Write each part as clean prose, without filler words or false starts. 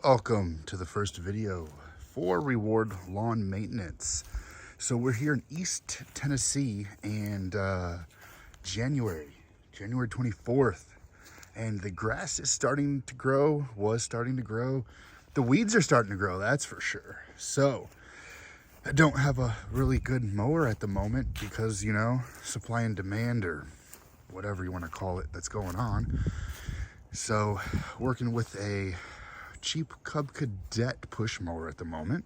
Welcome to the first video for Reward Lawn Maintenance. So we're here in East Tennessee and January 24th, and the grass is starting to grow, was starting to grow. The weeds are starting to grow, that's for sure. So I don't have a really good mower at the moment because, you know, supply and demand or whatever you want to call it that's going on. So working with a cheap Cadet push mower at the moment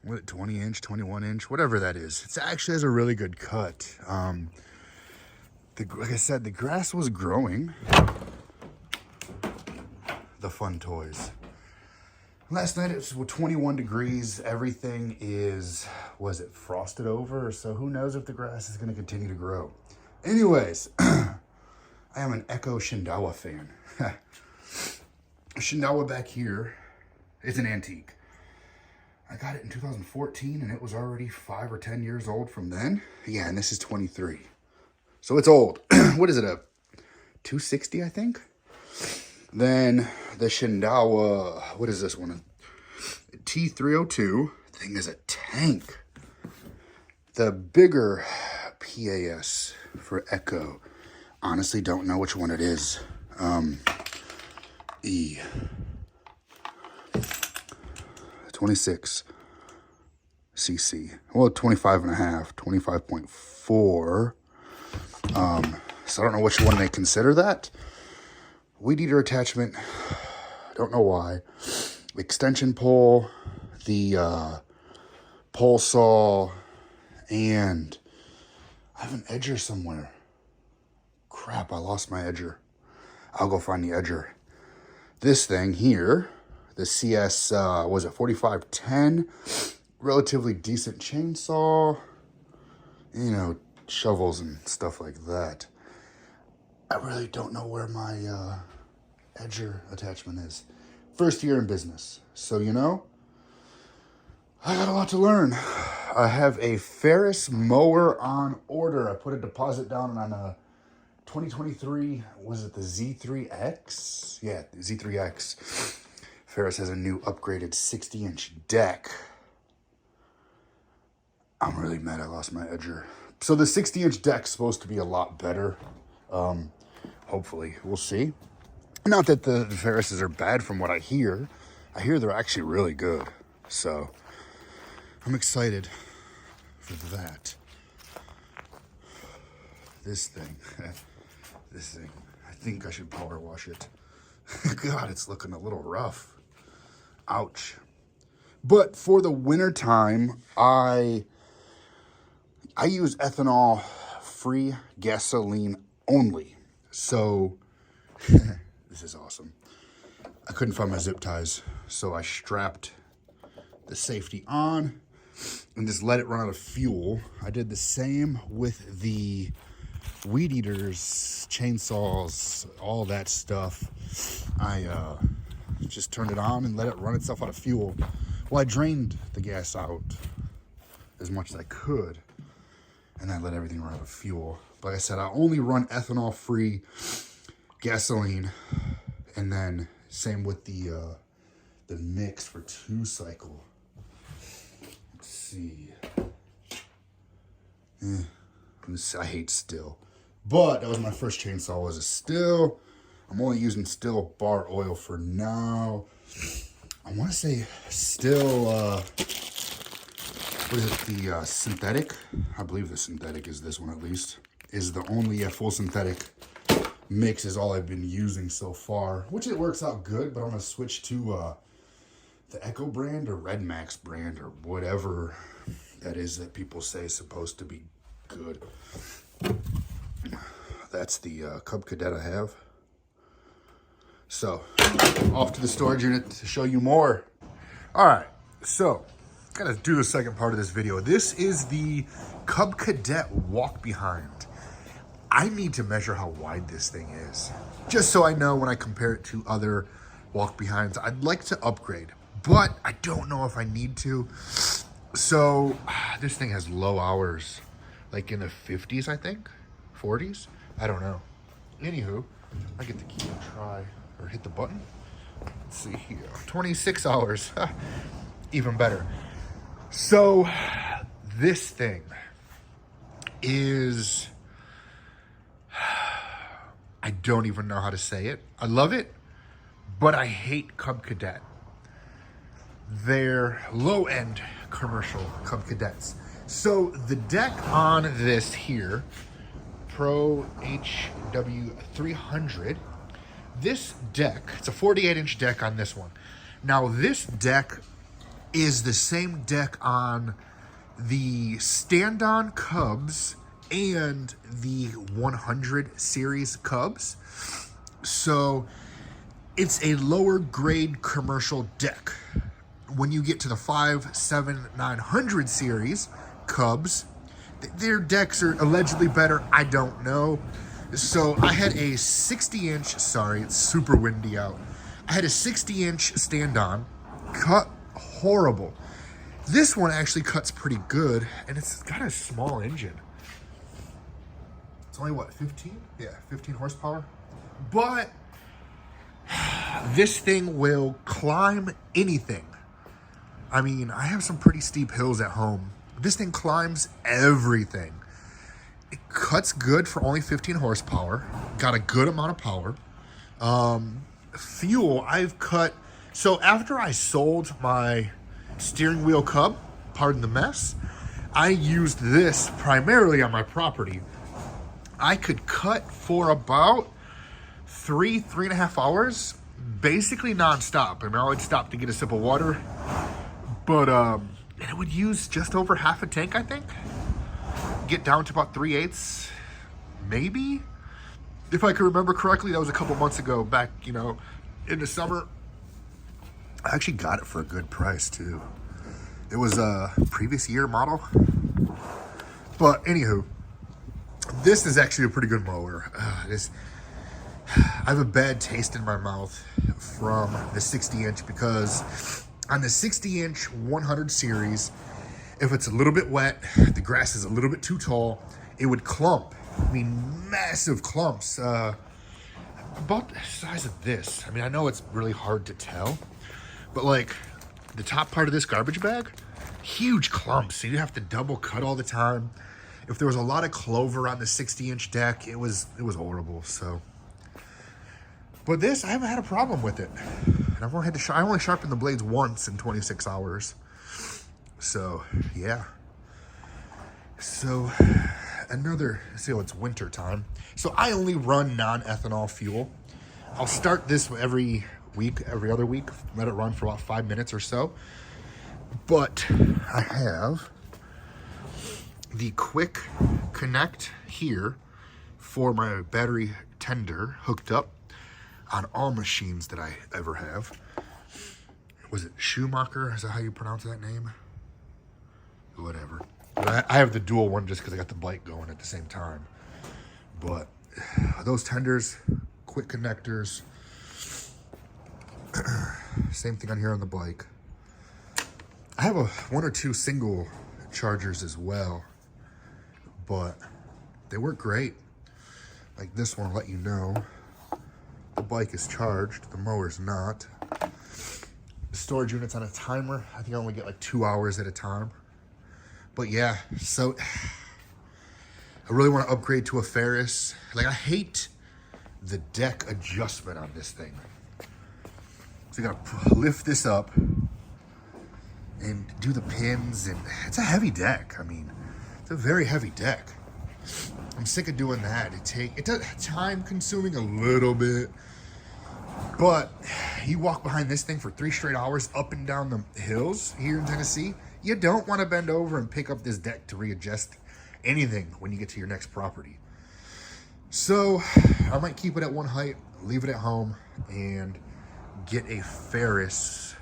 with 20 inch, 21 inch, whatever that is. It actually has a really good cut. Like I said, the grass was growing. The fun toys. Last night it was 21 degrees. Everything was it frosted over? So who knows if the grass is going to continue to grow. Anyways, I am an Echo Shindawa fan. Shindawa back here is an antique. I got it in 2014 and it was already 5 or 10 years old from then. Yeah, and this is 23. So it's old. What is it, a 260, I think? Then the Shindawa, what is this one? A T302. Thing is a tank. The bigger PAS for Echo. Honestly, don't know which one it is. E 26 cc, well, 25 and a half, 25.4. So I don't know which one they consider that. Weed eater attachment, don't know why. Extension pole, the pole saw, and I have an edger somewhere. Crap, I lost my edger. I'll go find the edger. This thing here, the CS, was it 4510? Relatively decent chainsaw, you know, shovels and stuff like that. I really don't know where my edger attachment is. First year in business, so you know, I got a lot to learn. I have a Ferris mower on order. I put a deposit down on a 2023, was it the Z3X? Yeah, the Z3X. Ferris has a new upgraded 60-inch deck. I'm really mad I lost my edger. So the 60-inch deck's supposed to be a lot better. Hopefully, we'll see. Not that the Ferrises are bad from what I hear. I hear they're actually really good. So I'm excited for that. This thing. This thing, I think I should power wash it. God, it's looking a little rough. Ouch. But for the winter time, I use ethanol-free gasoline only. So, this is awesome. I couldn't find my zip ties, so I strapped the safety on and just let it run out of fuel. I did the same with the weed eaters, chainsaws, all that stuff. I just turned it on and let it run itself out of fuel. Well, I drained the gas out as much as I could, and I let everything run out of fuel. Like I said, I only run ethanol-free gasoline, and then same with the mix for 2-cycle. Let's see. I hate still. But that was my first chainsaw, was a still. I'm only using still bar oil for now. I want to say still, what is it, the synthetic? I believe the synthetic is this one at least. Is the only full synthetic mix is all I've been using so far. Which it works out good, but I'm going to switch to the Echo brand or Red Max brand or whatever that is that people say is supposed to be good. That's the Cub Cadet I have. So, off to the storage unit to show you more. All right, so, gotta do the second part of this video. This is the Cub Cadet walk behind. I need to measure how wide this thing is, just so I know when I compare it to other walk behinds. I'd like to upgrade, but I don't know if I need to. So, this thing has low hours, like in the 50s, I think, 40s. I don't know. Anywho, I get the key and try, or hit the button. Let's see here. 26 hours. Even better. So, this thing is... I don't even know how to say it. I love it, but I hate Cub Cadet. They're low-end commercial Cub Cadets. So the deck on this here, Pro HW300, this deck, it's a 48-inch deck on this one. Now this deck is the same deck on the stand-on Cubs and the 100 series Cubs. So it's a lower grade commercial deck. When you get to the 5, 7, 900 series Cubs, their decks are allegedly better. I don't know. So I had a 60-inch, sorry, it's super windy out. I had a 60-inch stand-on, cut horrible. This one actually cuts pretty good, and it's got a small engine. It's only, what, 15? Yeah, 15 horsepower. But this thing will climb anything. I mean, I have some pretty steep hills at home. This thing climbs everything. It cuts good for only 15 horsepower. Got a good amount of power. Fuel, I've cut... So after I sold my steering wheel Cub, pardon the mess, I used this primarily on my property. I could cut for about 3.5 hours, basically nonstop. I mean, I would stop to get a sip of water, but it would use just over half a tank, I think. Get down to about 3/8, maybe. If I can remember correctly, that was a couple months ago, back, you know, in the summer. I actually got it for a good price too. It was a previous year model. But anywho, this is actually a pretty good mower. I have a bad taste in my mouth from the 60-inch because on the 60-inch 100 series, if it's a little bit wet, the grass is a little bit too tall, it would clump. I mean, massive clumps. About the size of this. I mean, I know it's really hard to tell, but like the top part of this garbage bag, huge clumps. So you have to double cut all the time. If there was a lot of clover on the 60-inch deck, it was horrible. So, but this, I haven't had a problem with it. And I've only had to I only sharpened the blades once in 26 hours. So yeah. So it's winter time. So I only run non-ethanol fuel. I'll start this every other week, let it run for about 5 minutes or so. But I have the quick connect here for my battery tender hooked up on all machines that I ever have. Was it Schumacher? Is that how you pronounce that name? Whatever. But I have the dual one just because I got the bike going at the same time. But those tenders, quick connectors, same thing on here on the bike. I have one or two single chargers as well, but they work great. Like this one will let you know the bike is charged, the mower's not. The storage unit's on a timer. I think I only get like 2 hours at a time. But yeah, so I really want to upgrade to a Ferris. Like, I hate the deck adjustment on this thing. So you gotta lift this up and do the pins, and it's a heavy deck. I mean, it's a very heavy deck. I'm sick of doing that. It does time consuming a little bit, but you walk behind this thing for 3 straight hours up and down the hills here in Tennessee. You don't want to bend over and pick up this deck to readjust anything when you get to your next property. So I might keep it at one height, leave it at home, and get a Ferris.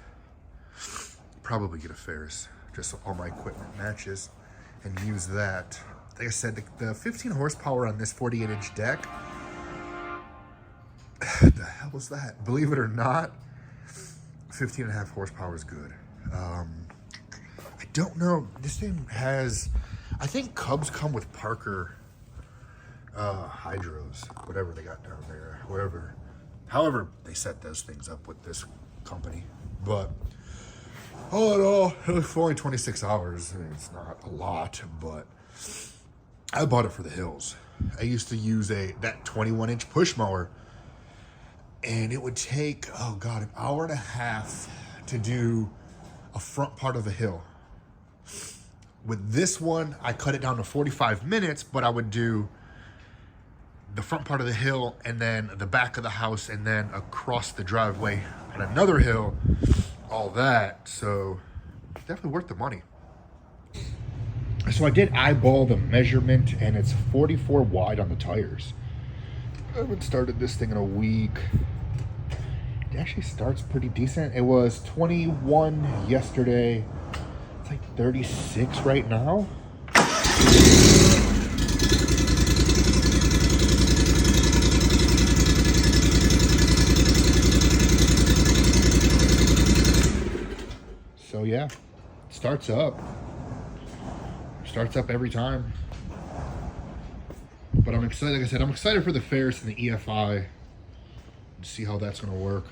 Probably get a Ferris, just so all my equipment matches, and use that. Like I said, the 15 horsepower on this 48-inch deck, the hell was that? Believe it or not, 15.5 horsepower is good. I don't know. This thing has, I think Cubs come with Parker hydros, whatever they got down there, wherever. However, they set those things up with this company. But all in all, it was for only 26 hours. I mean, it's not a lot, but I bought it for the hills. I used to use that 21-inch push mower, and it would take, oh God, an hour and a half to do a front part of a hill. With this one, I cut it down to 45 minutes, but I would do the front part of the hill and then the back of the house and then across the driveway on another hill, all that. So definitely worth the money. So I did eyeball the measurement, and it's 44 wide on the tires. I haven't started this thing in a week. It actually starts pretty decent. It was 21 yesterday. It's like 36 right now. So yeah, it starts up. Starts up every time. But I'm excited, like I said, I'm excited for the Ferris and the EFI to see how that's gonna work.